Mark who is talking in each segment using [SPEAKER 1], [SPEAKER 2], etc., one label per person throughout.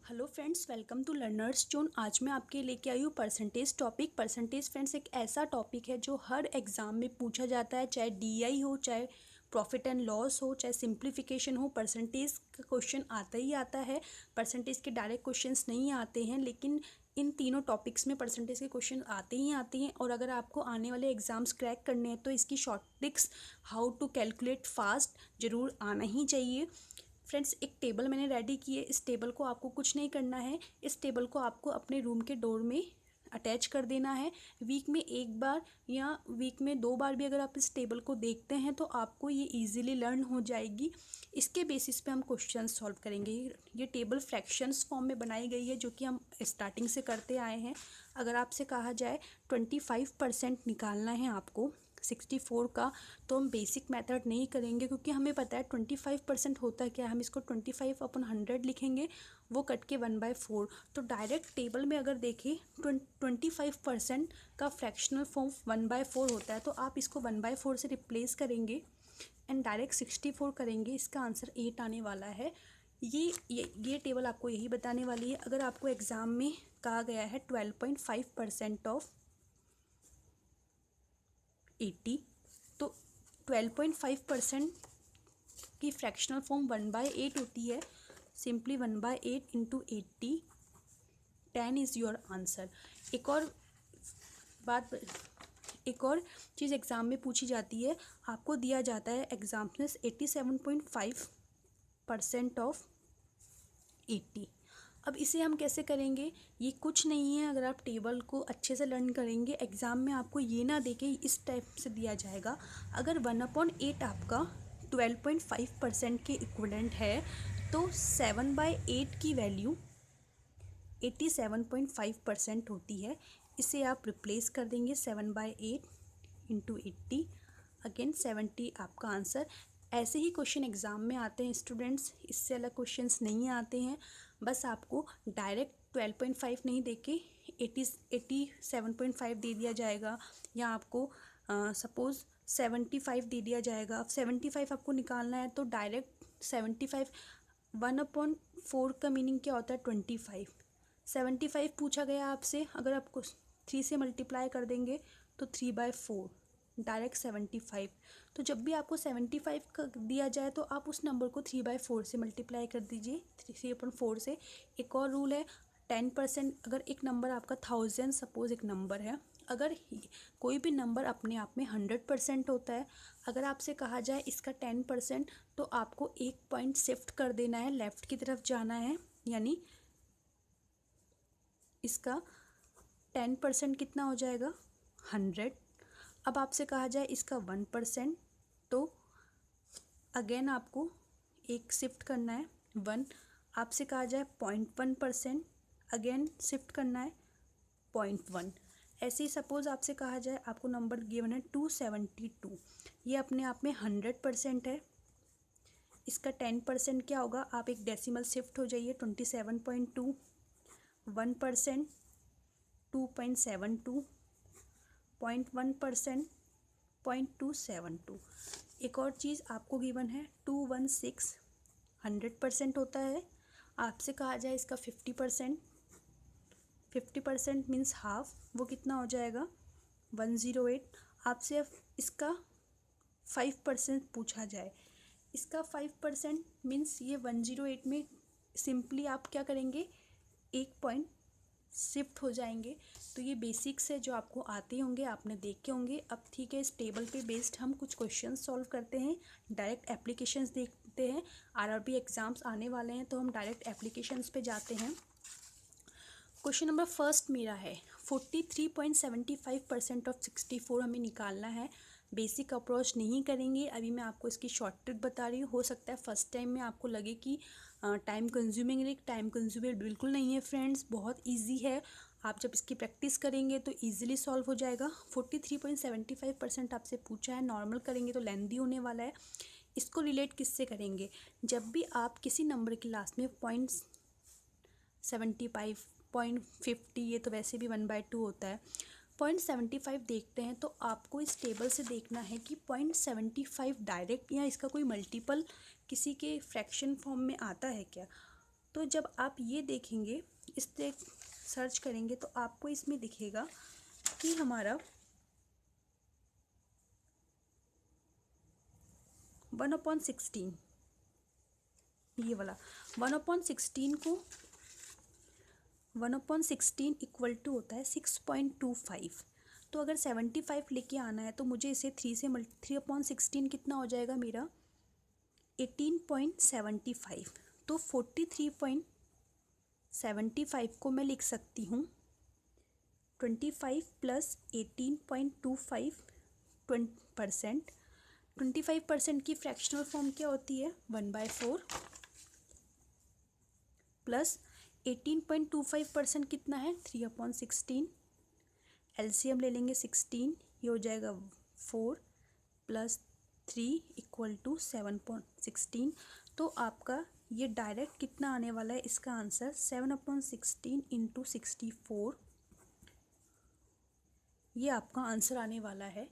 [SPEAKER 1] Hello friends, welcome to Learners Zone. आज मैं आपके लेके आई हूँ परसेंटेज टॉपिक। परसेंटेज फ्रेंड्स एक ऐसा टॉपिक है जो हर एग्ज़ाम में पूछा जाता है, चाहे डीआई हो, चाहे प्रॉफिट एंड लॉस हो, चाहे सिंप्लीफिकेशन हो। परसेंटेज का क्वेश्चन आता ही आता है। परसेंटेज के डायरेक्ट क्वेश्चंस नहीं आते हैं, लेकिन इन तीनों टॉपिक्स में परसेंटेज के क्वेश्चन आते ही आते हैं। और अगर आपको आने वाले एग्ज़ाम्स क्रैक करने हैं तो इसकी short tricks, how to calculate fast, ज़रूर आना ही चाहिए। फ्रेंड्स, एक टेबल मैंने रेडी की है। इस टेबल को आपको कुछ नहीं करना है। इस टेबल को आपको अपने रूम के डोर में अटैच कर देना है। वीक में एक बार या वीक में 2 बार भी अगर आप इस टेबल को देखते हैं तो आपको ये इजीली लर्न हो जाएगी। इसके बेसिस पे हम क्वेश्चन सॉल्व करेंगे। ये टेबल फ्रैक्शंस फॉर्म में बनाई गई है, जो कि हम स्टार्टिंग से करते आए हैं। अगर आपसे कहा जाए 25% निकालना है आपको 64 का, तो हम बेसिक मेथड नहीं करेंगे, क्योंकि हमें पता है 25% होता है क्या। हम इसको 25/100 लिखेंगे, वो कट के 1/4। तो डायरेक्ट टेबल में अगर देखें 25% का फ्रैक्शनल फॉर्म 1/4 होता है, तो आप इसको 1/4 से रिप्लेस करेंगे एंड डायरेक्ट 64 करेंगे। इसका आंसर 8 आने वाला है। ये टेबल आपको यही बताने वाली है। अगर आपको एग्ज़ाम में कहा गया है 12.5% ऑफ 80, तो 12.5% की फ्रैक्शनल फॉर्म 1/8 होती है। Simply 1/8 into 80, 10 is your answer. एक और बात, एक और चीज़ एग्ज़ाम में पूछी जाती है। आपको दिया जाता है एग्ज़ाम में 87.5% ऑफ 80। अब इसे हम कैसे करेंगे? ये कुछ नहीं है। अगर आप टेबल को अच्छे से लर्न करेंगे, एग्ज़ाम में आपको ये ना देके इस टाइप से दिया जाएगा। अगर 1/8 आपका 12.5% के इक्वलेंट है, तो 7/8 की वैल्यू 87.5% होती है। इसे आप रिप्लेस कर देंगे 7/8 इंटू 80, अगेन 70 आपका आंसर। ऐसे ही क्वेश्चन एग्ज़ाम में आते हैं स्टूडेंट्स, इससे अलग क्वेश्चंस नहीं आते हैं। बस आपको डायरेक्ट 12.5 नहीं दे के 87.5 दे दिया जाएगा, या आपको सपोज़ 75 दे दिया जाएगा। अब 75 आपको निकालना है, तो डायरेक्ट 75, 1/4 का मीनिंग क्या होता है? 25। 75 पूछा गया आपसे, अगर आपको 3 से मल्टीप्लाई कर देंगे तो 3/4, डायरेक्ट 75। तो जब भी आपको 75 का दिया जाए तो आप उस नंबर को 3/4 से मल्टीप्लाई कर दीजिए, 3/4 से। एक और रूल है, 10%। अगर एक नंबर आपका 1000 सपोज एक नंबर है, अगर कोई भी नंबर अपने आप में 100% होता है, अगर आपसे कहा जाए इसका 10%, तो आपको एक पॉइंट शिफ्ट कर देना है, लेफ़्ट की तरफ जाना है। यानी इसका 10% कितना हो जाएगा? 100। अब आपसे कहा जाए इसका 1%, तो अगेन आपको एक शिफ्ट करना है 1। आपसे कहा जाए 0.1%, अगेन शिफ्ट करना है 0.1। ऐसे ही सपोज़ आपसे कहा जाए, आपको नंबर गिवन है 272, ये अपने आप में 100% है। इसका 10% क्या होगा? आप एक डेसिमल शिफ्ट हो जाइए, 27.2, 1%, 2.72, 0.1%, 0.272। एक और चीज़ आपको गिवन है 216, 100% होता है। आपसे कहा जाए इसका 50%, 50% मीन्स हाफ, वो कितना हो जाएगा? 108। आपसे इसका 5% पूछा जाए, इसका 5% मीन्स ये 108 में सिंपली आप क्या करेंगे? एक पॉइंट शिफ्ट हो जाएंगे। तो ये बेसिक्स है जो आपको आते होंगे, आपने देखे होंगे। अब ठीक है, इस टेबल पे बेस्ड हम कुछ क्वेश्चन सॉल्व करते हैं, डायरेक्ट एप्लीकेशंस देखते हैं। आरआरबी एग्ज़ाम्स आने वाले हैं, तो हम डायरेक्ट एप्लीकेशंस पे जाते हैं। क्वेश्चन नंबर फर्स्ट मेरा है 43.75% ऑफ 64 हमें निकालना है। बेसिक अप्रोच नहीं करेंगे, अभी मैं आपको इसकी शॉर्ट ट्रिक बता रही हूँ। हो सकता है फर्स्ट टाइम में आपको लगे कि टाइम कंज्यूमिंग है, टाइम कंज्यूमिंग बिल्कुल नहीं है फ्रेंड्स, बहुत इजी है। आप जब इसकी प्रैक्टिस करेंगे तो इजीली सॉल्व हो जाएगा। 43.75% आपसे पूछा है, नॉर्मल करेंगे तो लेंदी होने वाला है। इसको रिलेट किससे करेंगे? जब भी आप किसी नंबर की लास्ट में 0.75, 0.50, ये तो वैसे भी 1/2 होता है, 0.75 देखते हैं, तो आपको इस टेबल से देखना है कि 0.75 डायरेक्ट या इसका कोई मल्टीपल किसी के फ्रैक्शन फॉर्म में आता है क्या। तो जब आप ये देखेंगे, इस सर्च करेंगे तो आपको इसमें दिखेगा कि हमारा 1/16, ये वाला 1/16 को 1/16 इक्वल टू होता है 6.25। तो अगर 75 लेके आना है तो मुझे इसे 3/16 कितना हो जाएगा मेरा 18.75। तो 43.75 को मैं लिख सकती हूँ 25 प्लस 18.25 20%। 25% की फ्रैक्शनल फॉर्म क्या होती है 1/4 प्लस 18.25% कितना है 3/16। एलसीएम ले लेंगे 16, ये हो जाएगा 4 प्लस 3 इक्वल टू 7/16। तो आपका ये डायरेक्ट कितना आने वाला है, इसका आंसर 7/16 इंटू 64, ये आपका आंसर आने वाला है।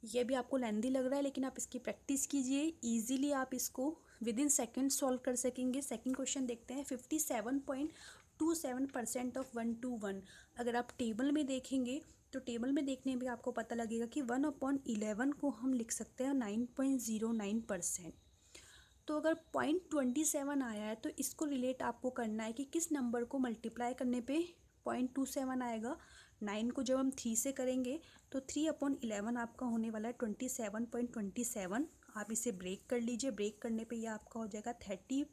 [SPEAKER 1] ये भी आपको लेंदी लग रहा है लेकिन आप इसकी प्रैक्टिस कीजिए, इजीली आप इसको विद इन सेकेंड सॉल्व कर सकेंगे। सेकंड क्वेश्चन देखते हैं। 57.27% ऑफ 1/1। अगर आप टेबल में देखेंगे तो टेबल में देखने में आपको पता लगेगा कि 1/11 को हम लिख सकते हैं 9.09%। तो अगर 0.27 आया है तो इसको रिलेट आपको करना है कि किस नंबर को मल्टीप्लाई करने पे 0.27 आएगा। 9 को जब हम 3 से करेंगे तो 3/11 आपका होने वाला है 27.27। आप इसे ब्रेक कर लीजिए, ब्रेक करने पे ये आपका हो जाएगा 30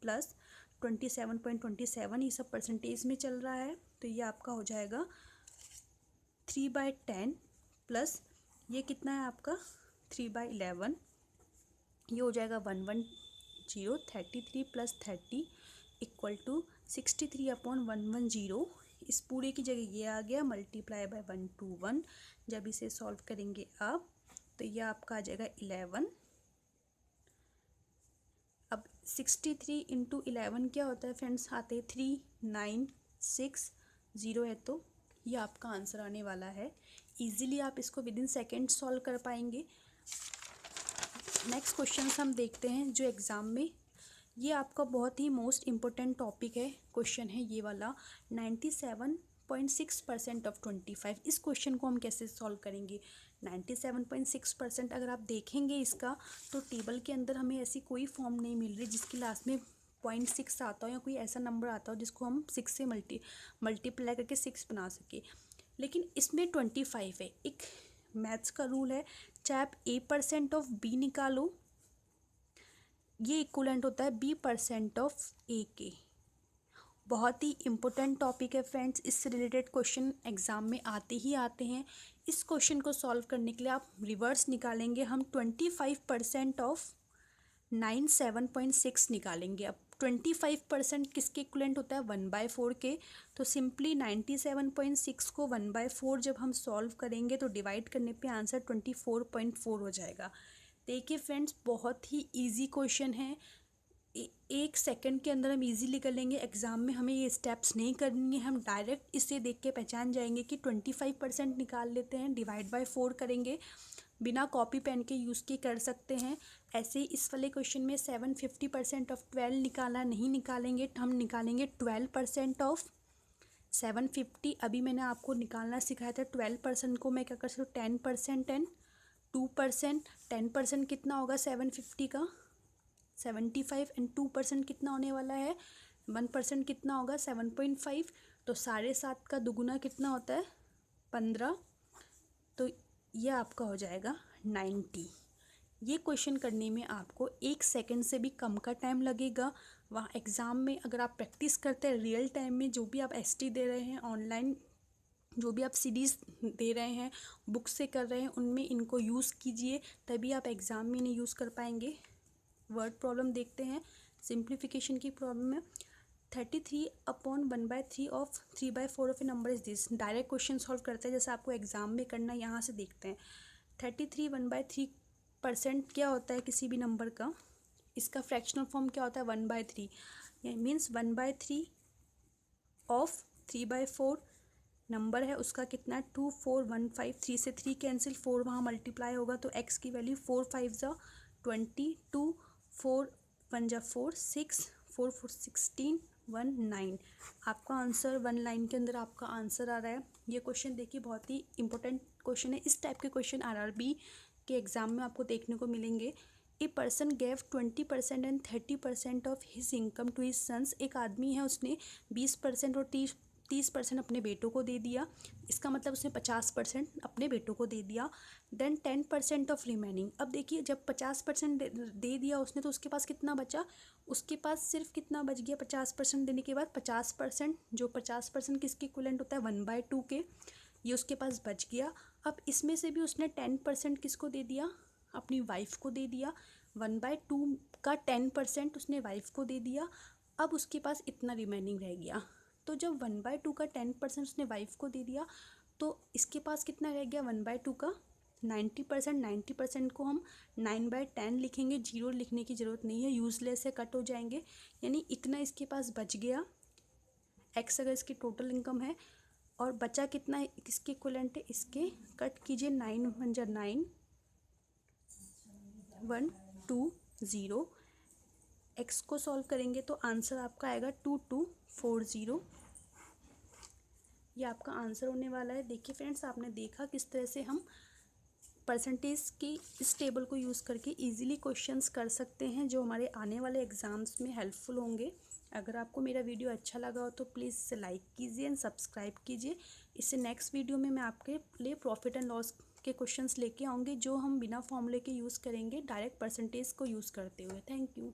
[SPEAKER 1] प्लस 27.27। ये सब परसेंटेज में चल रहा है तो ये आपका हो जाएगा 3/10 प्लस ये कितना है आपका 3/11, ये हो जाएगा 110। 33 प्लस 30 इक्वल टू 63/110। इस पूरे की जगह ये आ गया मल्टीप्लाई बाय 1/1। जब इसे सॉल्व करेंगे आप तो ये आपका आ जाएगा 11। अब 63 इंटू 11 क्या होता है फ्रेंड्स, आते 3960 है, तो ये आपका आंसर आने वाला है। इजीली आप इसको विद इन सेकेंड सॉल्व कर पाएंगे। नेक्स्ट क्वेश्चन हम देखते हैं जो एग्ज़ाम में, ये आपका बहुत ही मोस्ट इम्पोर्टेंट टॉपिक है, क्वेश्चन है ये वाला 97.6% ऑफ 25। इस क्वेश्चन को हम कैसे सॉल्व करेंगे। 97.6% अगर आप देखेंगे इसका तो टेबल के अंदर हमें ऐसी कोई फॉर्म नहीं मिल रही जिसकी लास्ट में 0.6 आता हो या कोई ऐसा नंबर आता हो जिसको हम 6 से मल्टीप्लाई करके 6 बना सके। लेकिन इसमें 25 है। एक मैथ्स का रूल है, चाहे आप A% ऑफ B निकालो, ये इक्वलेंट होता है B% ऑफ A के। बहुत ही इम्पोर्टेंट टॉपिक है फ्रेंड्स, इससे रिलेटेड क्वेश्चन एग्ज़ाम में आते ही आते हैं। इस क्वेश्चन को सॉल्व करने के लिए आप रिवर्स निकालेंगे, हम 25% ऑफ 97.6 निकालेंगे। अब 25% किसके इक्वलेंट होता है 1/4 के। तो सिंपली 97.6 को 1/4 जब हम सॉल्व करेंगे तो डिवाइड करने पे आंसर 24.4 हो जाएगा। देखिए फ्रेंड्स, बहुत ही इजी क्वेश्चन है, एक सेकंड के अंदर हम इजीली कर लेंगे। एग्ज़ाम में हमें ये स्टेप्स नहीं करनी है, हम डायरेक्ट इसे देख के पहचान जाएंगे कि 25% निकाल लेते हैं, डिवाइड बाय 4 करेंगे, बिना कॉपी पेन के यूज़ के कर सकते हैं। ऐसे ही इस वाले क्वेश्चन में 750% ऑफ 12 निकाला नहीं निकालेंगे, हम निकालेंगे 12% ऑफ 750। अभी मैंने आपको निकालना सिखाया था 12% को मैं क्या कर सकती हूँ 10% एंड 2%। 10% कितना होगा 750 का 75 एंड 2% कितना होने वाला है 1% कितना होगा 7.5। तो 7.5 का दुगुना कितना होता है 15। तो ये आपका हो जाएगा 90। ये क्वेश्चन करने में आपको 1 सेकंड से भी कम का टाइम लगेगा। वहाँ एग्ज़ाम में अगर आप प्रैक्टिस करते हैं रियल टाइम में, जो भी आप एसटी दे रहे हैं, ऑनलाइन जो भी आप सीरीज़ दे रहे हैं, बुक से कर रहे हैं, उनमें इनको यूज़ कीजिए, तभी आप एग्ज़ाम में इन्हें यूज़ कर पाएंगे। वर्ड प्रॉब्लम देखते हैं, सिंप्लीफिकेशन की प्रॉब्लम है। 33/1/3 of 3/4 of A number is this. Direct question solve करते हैं जैसे आपको एग्जाम में करना है। यहाँ से देखते हैं 33 1/3% क्या होता है किसी भी नंबर का, इसका फ्रैक्शनल फॉर्म क्या होता है 1/3। मीन्स 1/3 ऑफ 3/4 नंबर है उसका कितना है 2415। 3 से 3 कैंसिल, 4 वहाँ मल्टीप्लाई होगा तो x की वैल्यू 4 5 जा 20, 2 4 1 जा 4 6 4 4 16 1 9। आपका आंसर 1 लाइन के अंदर आपका आंसर आ रहा है। ये क्वेश्चन देखिए बहुत ही इंपॉर्टेंट क्वेश्चन है। इस टाइप के क्वेश्चन आरआरबी के एग्ज़ाम में आपको देखने को मिलेंगे। A person gave 20% and 30% of his income to his sons. एक आदमी है, उसने 20% और 30% अपने बेटों को दे दिया। इसका मतलब उसने 50% अपने बेटों को दे दिया। Then 10% of remaining. अब देखिए जब 50% दे दिया उसने तो उसके पास कितना बचा, उसके पास सिर्फ कितना बच गया 50% देने के बाद 50%, जो 50% किसके इक्विवेलेंट होता है 1/2 के, ये उसके पास बच गया। अब इसमें से भी उसने 10% किसको दे दिया, अपनी वाइफ को दे दिया। 1/2 का 10% उसने वाइफ को दे दिया। अब उसके पास इतना रिमेनिंग रह गया। तो जब 1/2 का 10% उसने वाइफ को दे दिया तो इसके पास कितना रह गया 1/2 का 90%। 90% को हम 9/10 लिखेंगे, जीरो लिखने की ज़रूरत नहीं है, यूज़लेस है, कट हो जाएंगे। यानी इतना इसके पास बच गया। एक्स अगर इसकी टोटल इनकम है और बचा कितना किसके इक्विवेलेंट है, इसके कट कीजिए 9 1 जा 9 1 2 0। एक्स को सॉल्व करेंगे तो आंसर आपका आएगा 2240। ये आपका आंसर होने वाला है। देखिए फ्रेंड्स, आपने देखा किस तरह से हम परसेंटेज की इस टेबल को यूज़ करके इजीली क्वेश्चंस कर सकते हैं जो हमारे आने वाले एग्ज़ाम्स में हेल्पफुल होंगे। अगर आपको मेरा वीडियो अच्छा लगा हो तो प्लीज़ इसे लाइक कीजिए एंड सब्सक्राइब कीजिए। इससे नेक्स्ट वीडियो में मैं आपके लिए प्रॉफिट एंड लॉस के क्वेश्चंस लेके आऊँगी जो हम बिना फॉर्मूले के यूज़ करेंगे, डायरेक्ट परसेंटेज को यूज़ करते हुए। Thank you.